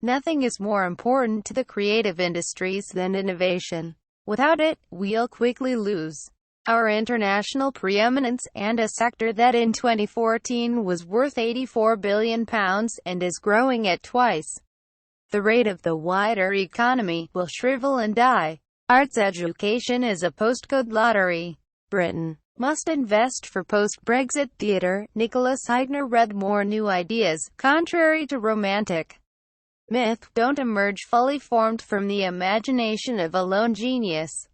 Nothing is more important to the creative industries than innovation. Without it, we'll quickly lose our international preeminence, and a sector that in 2014 was worth £84 billion and is growing at twice the rate of the wider economy, will shrivel and die. Arts education is a postcode lottery. Britain must invest for post-Brexit theatre. Nicholas Heidner read more new ideas, contrary to romantic myth, don't emerge fully formed from the imagination of a lone genius.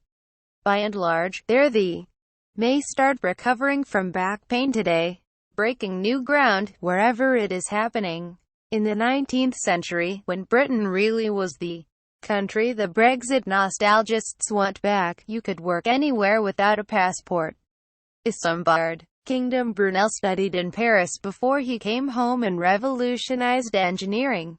By and large, they may start recovering from back pain today, breaking new ground, wherever it is happening. In the 19th century, when Britain really was the country the Brexit nostalgists want back, you could work anywhere without a passport. Isambard Kingdom. Brunel studied in Paris before he came home and revolutionized engineering.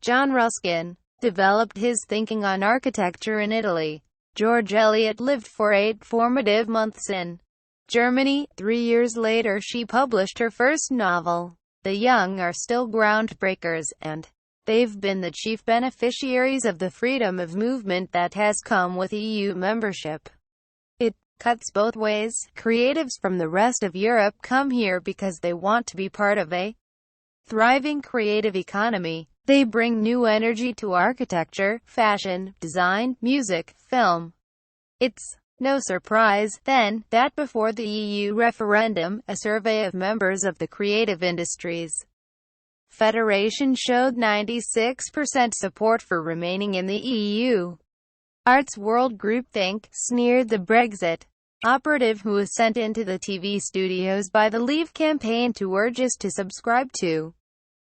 John Ruskin developed his thinking on architecture in Italy. George Eliot lived for 8 formative months in Germany. 3 years later she published her first novel. The young are still groundbreakers, and they've been the chief beneficiaries of the freedom of movement that has come with EU membership. It cuts both ways. Creatives from the rest of Europe come here because they want to be part of a thriving creative economy. They bring new energy to architecture, fashion, design, music, film. It's no surprise, then, that before the EU referendum, a survey of members of the creative industries Federation showed 96% support for remaining in the EU. Arts World Groupthink sneered the Brexit operative who was sent into the TV studios by the Leave campaign to urge us to subscribe to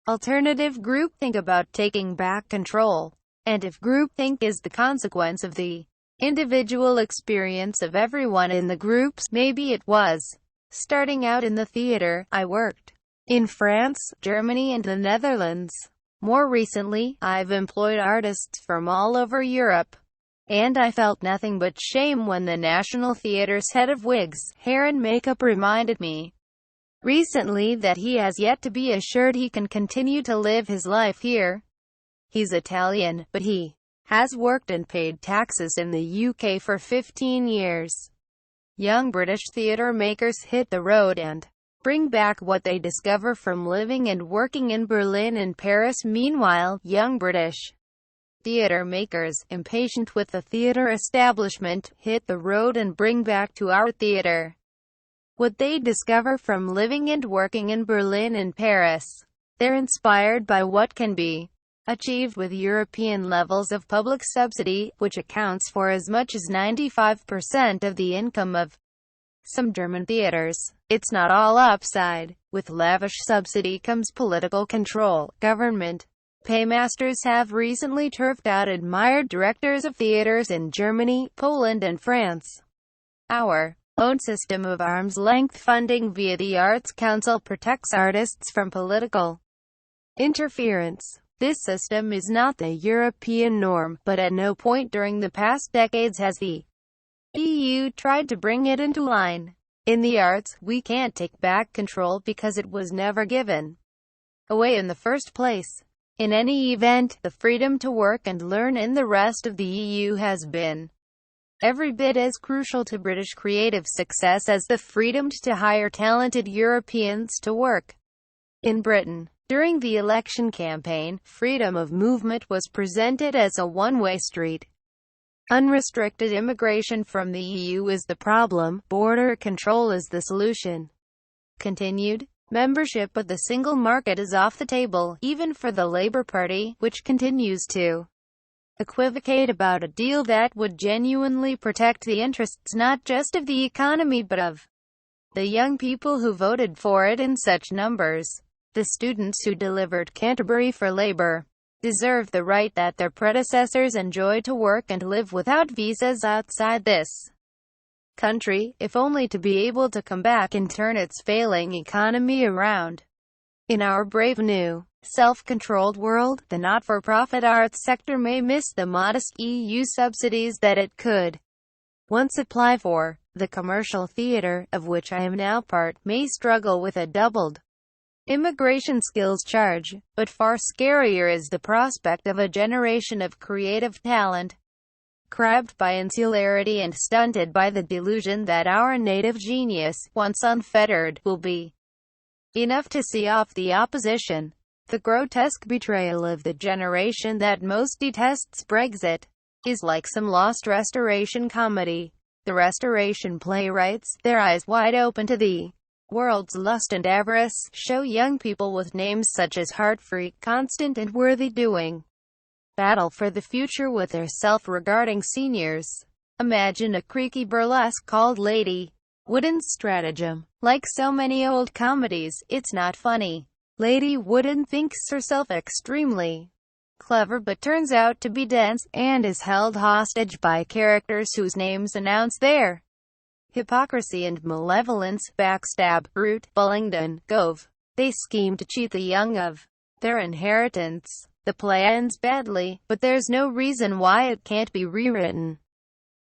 alternative groupthink about taking back control. And if groupthink is the consequence of the individual experience of everyone in the groups, maybe it was. Starting out in the theater, I worked in France, Germany and the Netherlands. More recently, I've employed artists from all over Europe. And I felt nothing but shame when the National Theatre's head of wigs, hair and makeup reminded me recently that he has yet to be assured he can continue to live his life here. He's Italian, but he has worked and paid taxes in the UK for 15 years. Young British theatre makers hit the road and bring back what they discover from living and working in Berlin and Paris. Meanwhile, young British theatre makers, impatient with the theatre establishment, hit the road and bring back to our theatre what they discover from living and working in Berlin and Paris. They're inspired by what can be achieved with European levels of public subsidy, which accounts for as much as 95% of the income of some German theaters. It's not all upside. With lavish subsidy comes political control. Government paymasters have recently turfed out admired directors of theaters in Germany, Poland and France. Our own system of arm's-length funding via the Arts Council protects artists from political interference. This system is not the European norm, but at no point during the past decades has the EU tried to bring it into line. In the arts, we can't take back control because it was never given away in the first place. In any event, the freedom to work and learn in the rest of the EU has been every bit as crucial to British creative success as the freedom to hire talented Europeans to work in Britain. During the election campaign, freedom of movement was presented as a one-way street. Unrestricted immigration from the EU is the problem, border control is the solution. Continued membership of the single market is off the table, even for the Labour Party, which continues to equivocate about a deal that would genuinely protect the interests not just of the economy but of the young people who voted for it in such numbers. The students who delivered Canterbury for Labour deserve the right that their predecessors enjoyed to work and live without visas outside this country, if only to be able to come back and turn its failing economy around. In our brave new, self-controlled world, the not-for-profit arts sector may miss the modest EU subsidies that it could once apply for. The commercial theatre, of which I am now part, may struggle with a doubled immigration skills charge, but far scarier is the prospect of a generation of creative talent, crabbed by insularity and stunted by the delusion that our native genius, once unfettered, will be enough to see off the opposition. The grotesque betrayal of the generation that most detests Brexit is like some lost Restoration comedy. The Restoration playwrights, their eyes wide open to the world's lust and avarice, show young people with names such as Heartfree, Constant and Worthy doing battle for the future with their self-regarding seniors. Imagine a creaky burlesque called Lady Wooden's Stratagem. Like so many old comedies, it's not funny. Lady Wooden thinks herself extremely clever but turns out to be dense, and is held hostage by characters whose names announce their hypocrisy and malevolence: Backstab, Brute, Bullingdon, Gove. They scheme to cheat the young of their inheritance. The play ends badly, but there's no reason why it can't be rewritten.